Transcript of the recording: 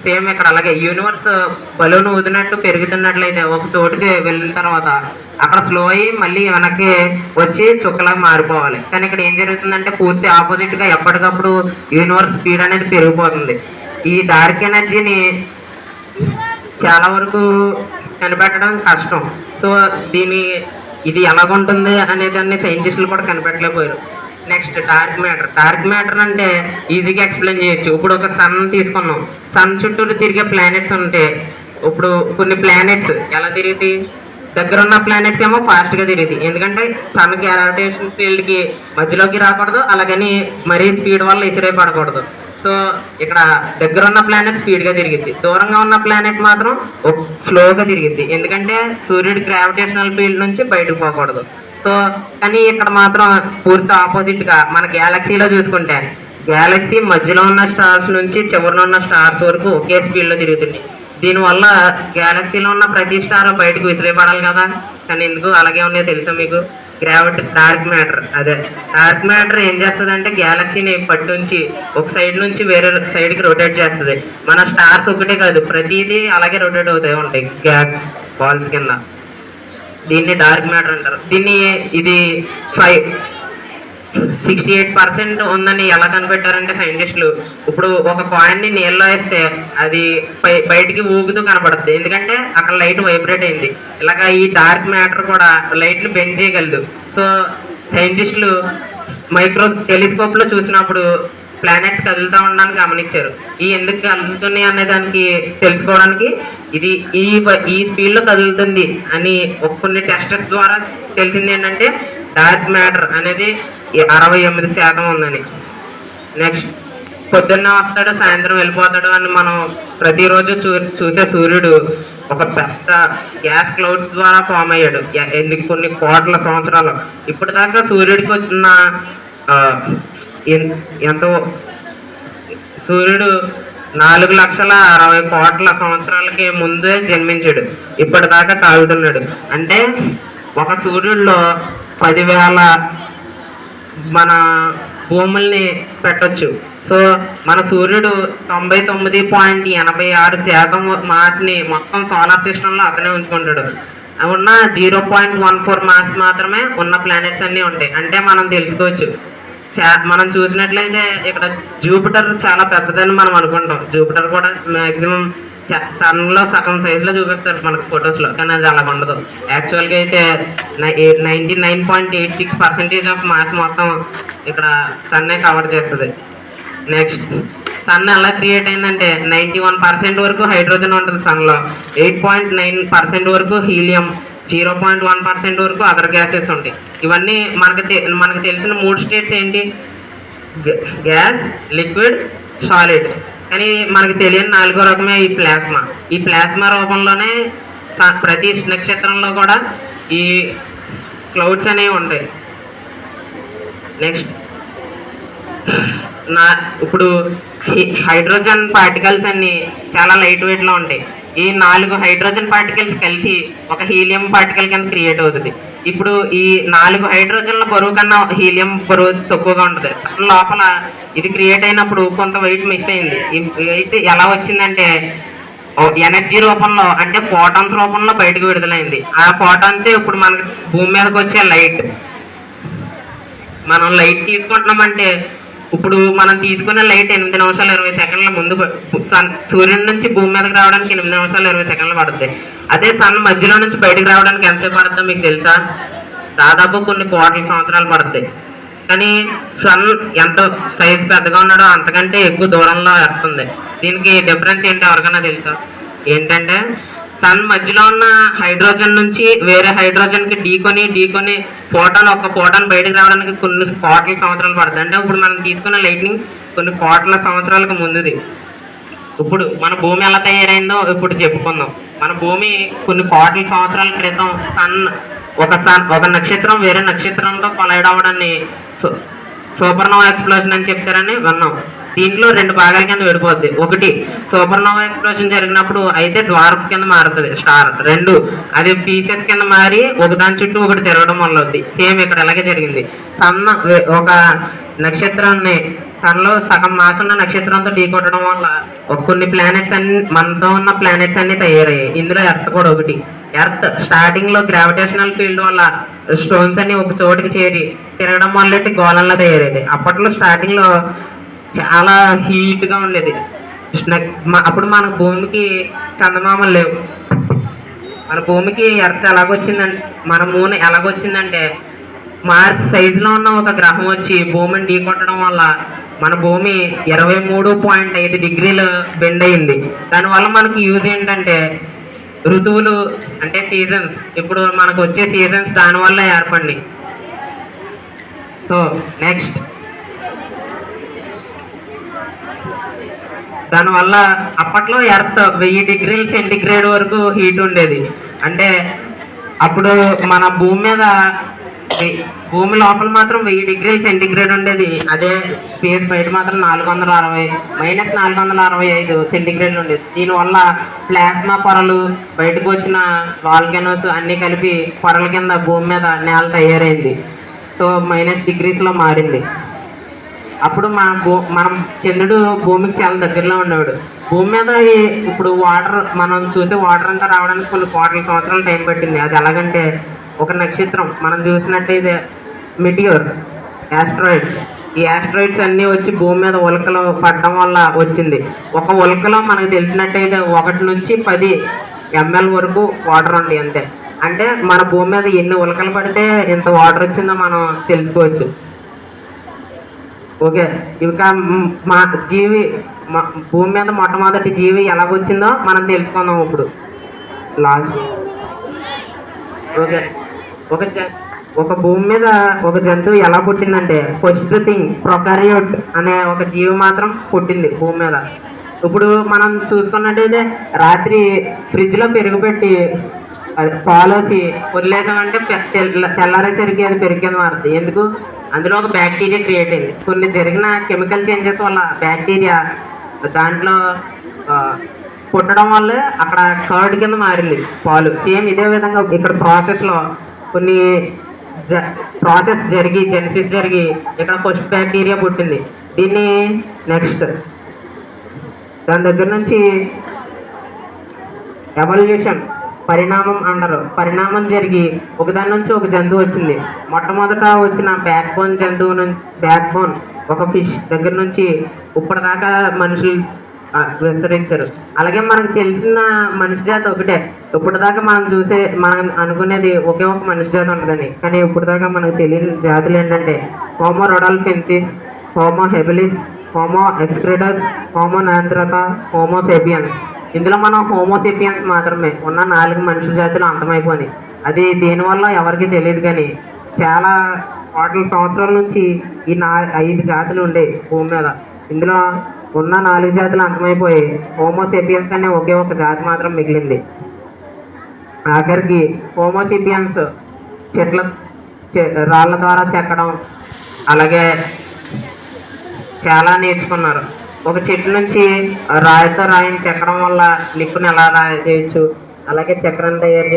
Same ఇక్కడ అలాగే universe balloon ఊదినట్టు పెరుగుతున్నట్లయితే ఒక చోటుకి వెళ్ళిన తర్వాత అక్కడ స్లో అయ్యి మళ్ళీ వెనక్కి వచ్చి చుక్కలాగా మారిపోవాలి. కానీ ఇక్కడ ఏం జరుగుతుందంటే పూర్తి ఆపోజిట్గా ఎప్పటికప్పుడు యూనివర్స్ స్పీడ్ అనేది పెరిగిపోతుంది. ఈ డార్క్ ఎనర్జీని చాలా వరకు కనిపెట్టడం కష్టం. సో ఇది ఎలాగుంటుంది అనేదాన్ని సైంటిస్టులు కూడా కనిపెట్టలేకపోయారు. నెక్స్ట్ డార్క్ మ్యాటర్ అంటే ఈజీగా ఎక్స్ప్లెయిన్ చేయొచ్చు. ఇప్పుడు ఒక సన్ తీసుకున్నాం, సన్ చుట్టూ తిరిగే ప్లానెట్స్ ఉంటే ఇప్పుడు కొన్ని ప్లానెట్స్ ఎలా తిరిగి దగ్గర ఉన్న ప్లానెట్స్ ఏమో ఫాస్ట్గా తిరిగింది, ఎందుకంటే సన్ గ్రావిటేషన్ ఫీల్డ్కి మధ్యలోకి రాకూడదు, అలాగని మరీ స్పీడ్ వల్ల ఇసిరే పడకూడదు. సో ఇక్కడ దగ్గర ఉన్న ప్లానెట్ స్పీడ్గా తిరిగిద్ది, దూరంగా ఉన్న ప్లానెట్ మాత్రం స్లోగా తిరిగిద్ది, ఎందుకంటే సూర్యుడి గ్రావిటేషనల్ ఫీల్డ్ నుంచి బయటకు పోకూడదు. సో కానీ ఇక్కడ మాత్రం పూర్తి ఆపోజిట్గా మన గ్యాలక్సీలో చూసుకుంటే గ్యాలక్సీ మధ్యలో ఉన్న స్టార్స్ నుంచి చివరిన ఉన్న స్టార్స్ వరకు ఒకే స్పీడ్లో తిరుగుతుంది. దీనివల్ల గ్యాలక్సీలో ఉన్న ప్రతి స్టార్ బయటకు విసిరేపడాలి కదా, కానీ ఎందుకు అలాగే ఉన్నాయో తెలుసా మీకు? డార్క్ మ్యాటర్ ఏం చేస్తుంది అంటే గ్యాలక్సీని పట్టుంచి ఒక సైడ్ నుంచి వేరే సైడ్కి రొటేట్ చేస్తుంది. మన స్టార్స్ ఒకటే కాదు, ప్రతిదీ అలాగే రొటేట్ అవుతాయి ఉంటాయి గ్యాస్ బాల్స్ కింద. దీన్ని డార్క్ మ్యాటర్ అంటారు. ఇది 68% ఉందని ఎలా కనిపెట్టారంటే సైంటిస్టులు, ఇప్పుడు ఒక కాయిన్ని నీళ్ళలో వేస్తే అది బయటికి ఊగుతూ కనపడుతుంది, ఎందుకంటే అక్కడ లైట్ వైబ్రేట్ అయింది. ఇలాగా ఈ డార్క్ మ్యాటర్ కూడా లైట్ని బెండ్ చేయగలదు. సో సైంటిస్టులు టెలిస్కోప్లో చూసినప్పుడు ప్లానెట్స్ కదులుతూ ఉండడానికి గమనించారు. ఎందుకు కదులుతున్నాయి అనే దానికి తెలుసుకోవడానికి ఇది ఈ స్పీడ్లో కదులుతుంది అని కొన్ని టెస్టర్స్ ద్వారా తెలిసింది ఏంటంటే డార్క్ మ్యాటర్ అనేది 68% ఉందని. నెక్స్ట్ పొద్దున్న వస్తాడు సాయంత్రం వెళ్ళిపోతాడు అని మనం ప్రతిరోజు చూసే సూర్యుడు ఒక పెద్ద గ్యాస్ క్లౌడ్స్ ద్వారా ఫామ్ అయ్యాడు కొన్ని కోట్ల సంవత్సరాలు. ఇప్పటిదాకా సూర్యుడికి వచ్చిన ఎంతో సూర్యుడు 4,60,000,000,000 సంవత్సరాలకి ముందే జన్మించాడు, ఇప్పటిదాకా కాలుతున్నాడు. అంటే ఒక సూర్యుడిలో 10,000 మన భూముల్ని పెట్టచ్చు. సో మన సూర్యుడు 99.86% మాస్ని మొత్తం సోలార్ సిస్టంలో అతనే ఉంచుకుంటాడు. ఉన్న 0.14 మాస్ మాత్రమే ఉన్న ప్లానెట్స్ అన్నీ ఉంటాయి. అంటే మనం తెలుసుకోవచ్చు, మనం చూసినట్లయితే ఇక్కడ జూపిటర్ చాలా పెద్దదని మనం అనుకుంటాం. జూపిటర్ కూడా మ్యాక్సిమం సన్లో సగం సైజులో చూపిస్తారు మనకు ఫొటోస్లో, కానీ అది అలా ఉండదు. యాక్చువల్గా అయితే 99.86% ఆఫ్ మాస్ మొత్తం ఇక్కడ సన్నే కవర్ చేస్తుంది. నెక్స్ట్ సన్ ఎలా క్రియేట్ అయిందంటే 91% వరకు హైడ్రోజన్ ఉంటుంది సన్లో, 8.9% వరకు హీలియం, 0.1% వరకు అదర్ గ్యాసెస్ ఉంటాయి. ఇవన్నీ మనకు తెలిసిన 3 స్టేట్స్ ఏంటి? Gas, liquid, solid. కానీ మనకు తెలియని 4వ రకమే ఈ ప్లాస్మా రూపంలోనే ప్రతి నక్షత్రంలో కూడా ఈ క్లౌడ్స్ అనేవి ఉంటాయి. నెక్స్ట్ ఇప్పుడు హైడ్రోజన్ పార్టికల్స్ అన్ని చాలా లైట్ వెయిట్లో ఉంటాయి. ఈ 4 హైడ్రోజన్ పార్టికల్స్ కలిసి ఒక హీలియం పార్టికల్ కింద క్రియేట్ అవుతుంది. ఇప్పుడు ఈ 4 హైడ్రోజన్ల బరువు కన్నా హీలియం బరువు తక్కువగా ఉంటుంది. లోపల ఇది క్రియేట్ అయినప్పుడు కొంత వెయిట్ మిస్ అయింది. ఈ వెయిట్ ఎలా వచ్చిందంటే ఎనర్జీ రూపంలో, అంటే ఫోటాన్స్ రూపంలో బయటకు విడుదలైంది. ఆ ఫోటాన్సే ఇప్పుడు మనకి భూమి మీదకి వచ్చే లైట్. మనం లైట్ తీసుకుంటున్నామంటే ఇప్పుడు మనం తీసుకునే లైట్ 8 నిమిషాలు 20 సెకండ్ల ముందు సూర్యుడి నుంచి భూమి మీదకి రావడానికి 8 నిమిషాలు 20 సెకండ్లు పడుతుంది. అదే సన్ మధ్యలో నుంచి బయటకు రావడానికి ఎంతసేపు పడుతుందో మీకు తెలుసా? దాదాపు కొన్ని కోట్ల సంవత్సరాలు పడుతుంది. కానీ సన్ ఎంత సైజు పెద్దగా ఉన్నాడో అంతకంటే ఎక్కువ దూరంలో వస్తుంది. దీనికి డిఫరెన్స్ ఏంటి ఎవరికైనా తెలుసా? ఏంటంటే సన్ మధ్యలో ఉన్న హైడ్రోజన్ నుంచి వేరే హైడ్రోజన్కి ఢీకొని ఒక ఫోటాన్ బయటకు రావడానికి కొన్ని కోట్ల సంవత్సరాలు పడుతుంది. అంటే ఇప్పుడు మనం తీసుకున్న లైట్నింగ్ కొన్ని కోట్ల సంవత్సరాలకు ముందుది. ఇప్పుడు మన భూమి ఎలా తయారైందో ఇప్పుడు చెప్పుకుందాం. మన భూమి కొన్ని కోట్ల సంవత్సరాల క్రితం ఒక నక్షత్రం వేరే నక్షత్రంతో కొలైడ్ అవ్వడాన్ని సూపర్నోవా ఎక్స్ప్లోషన్ అని చెప్తారని విన్నాం. దీంట్లో 2 భాగాల కింద విడిపోద్ది. ఒకటి సూపర్నోవా ఎక్స్ప్లోషన్ జరిగినప్పుడు అయితే డ్వార్ఫ్ కింద మారుతుంది స్టార్. 2 అది పీసెస్ కింద మారి ఒకదాని చుట్టూ ఒకటి తిరగడం మొదలవుద్ది. సేమ్ ఇక్కడ ఎలాగే జరిగింది. ఒక నక్షత్రాన్ని సన్లో సగం మాస్ ఉన్న నక్షత్రంతో ఢీకొట్టడం వల్ల కొన్ని ప్లానెట్స్ అన్ని మనతో ఉన్న ప్లానెట్స్ అన్ని తయారయ్యాయి. ఇందులో ఎర్త్ కూడా ఒకటి. ఎర్త్ స్టార్టింగ్ లో గ్రావిటేషనల్ ఫీల్డ్ వల్ల స్టోన్స్ అన్ని ఒక చోటికి చేరి తిరగడం వల్ల గోళంలో తయారయ్యేది. అప్పట్లో స్టార్టింగ్ లో చాలా హీట్ గా ఉండేది. అప్పుడు మన భూమికి చందమామలు లేవు. మన భూమికి ఎర్త్ ఎలాగొచ్చిందంటే, మన మూన్ ఎలాగొచ్చిందంటే మార్స్ సైజులో ఉన్న ఒక గ్రహం వచ్చి భూమిని ఢీకొట్టడం వల్ల మన భూమి 23.5 డిగ్రీలు బెండ్ అయింది. దానివల్ల మనకి యూజ్ ఏంటంటే ఋతువులు అంటే సీజన్స్, ఇప్పుడు మనకు వచ్చే సీజన్స్ దానివల్ల ఏర్పడి. సో నెక్స్ట్ దానివల్ల అప్పట్లో ఎర్త్ 1000 డిగ్రీల సెంటిగ్రేడ్ వరకు హీట్ ఉండేది. అంటే అప్పుడు మన భూమి లోపల మాత్రం 1000 డిగ్రీల సెంటిగ్రేడ్ ఉండేది. అదే స్పేస్ బయట మాత్రం -465 సెంటిగ్రేడ్ ఉండేది. దీనివల్ల ప్లాస్మా పొరలు, బయటకు వచ్చిన వాల్కెనోస్ అన్నీ కలిపి పొరల కింద భూమి మీద నేల తయారైంది. సో -డిగ్రీస్లో మారింది. అప్పుడు మనం చంద్రుడు భూమికి చాలా దగ్గరలో ఉండేవాడు. భూమి మీద ఇప్పుడు వాటర్, మనం చూసే వాటర్ అంతా రావడానికి కొన్ని కోట్ల సంవత్సరాలు టైం పట్టింది. అది ఎలాగంటే ఒక నక్షత్రం మనం చూసినట్టయితే మెటియోర్, యాస్ట్రాయిడ్స్, ఈ యాస్ట్రాయిడ్స్ అన్నీ వచ్చి భూమి మీద ఉల్కలు పడడం వల్ల వచ్చింది. ఒక ఉల్కలో మనకు తెలిసినట్టయితే 1 నుంచి 10 ml వరకు వాటర్ ఉంది అంతే. అంటే మన భూమి మీద ఎన్ని ఉల్కలు పడితే ఎంత వాటర్ వచ్చిందో మనం తెలుసుకోవచ్చు. ఓకే, ఇంకా మా భూమి మీద మొట్టమొదటి జీవి ఎలాగొచ్చిందో మనం తెలుసుకుందాం ఇప్పుడు లాస్ట్. ఓకే, ఒక భూమి మీద ఒక జంతువు ఎలా పుట్టిందంటే ఫస్ట్ థింగ్ ప్రొకారియోట్ అనే ఒక జీవి మాత్రం పుట్టింది భూమి మీద. ఇప్పుడు మనం చూసుకున్నట్టయితే రాత్రి ఫ్రిడ్జ్లో పెరుగు పెట్టి పాలోసి వదిలేసామంటే తెల్లారేసరికి అది పెరుగు కింద మారుతుంది. ఎందుకు? అందులో ఒక బ్యాక్టీరియా క్రియేట్ అయింది. కొన్ని జరిగిన కెమికల్ చేంజెస్ వల్ల బ్యాక్టీరియా దాంట్లో పుట్టడం వల్ల అక్కడ కర్డ్ కింద మారింది పాలు. సేమ్ ఇదే విధంగా ఇక్కడ ప్రాసెస్లో కొన్ని ప్రాసెస్ జరిగి జెనసిస్ జరిగి ఇక్కడ ఫస్ట్ బ్యాక్టీరియా పుట్టింది. దీన్ని నెక్స్ట్ దాని దగ్గర నుంచి ఎవల్యూషన్, పరిణామం అంటారు. పరిణామం జరిగి ఒకదాని నుంచి ఒక జంతువు వచ్చింది. మొట్టమొదట వచ్చిన బ్యాక్ బోన్ ఒక ఫిష్ దగ్గర నుంచి ఇప్పటిదాకా మనుషులు విస్తరించారు. అలాగే మనకు తెలిసిన మనిషి జాతి ఒకటే. ఇప్పటిదాకా మనం అనుకునేది ఒకే ఒక మనిషి జాతి ఉంటుందని, కానీ ఇప్పటిదాకా మనకు తెలియని జాతులు ఏంటంటే Homo rudolfensis, Homo habilis, Homo erectus, Homo neanderthal, Homo sapiens. ఇందులో మనం హోమోసేపియన్స్ మాత్రమే ఉన్న 4 మనుషుల జాతులు అంతమైపోయి. అది దేనివల్ల ఎవరికి తెలియదు, కానీ చాలా కోట్ల సంవత్సరాల నుంచి ఈ 5 జాతులు ఉండేవి భూమి మీద. ఇందులో ఉన్న 4 జాతులు అంతమైపోయి హోమోసేపియన్స్ అనే ఒకే ఒక జాతి మాత్రం మిగిలింది. ఆఖరికి హోమోసేపియన్స్ రాళ్ళ ద్వారా చెక్కడం అలాగే చాలా నేర్చుకున్నారు. ఒక చెట్టు నుంచి రాయిని చెక్కడం వల్ల నిప్పుని ఎలా చేయొచ్చు, అలాగే చక్రం తయారు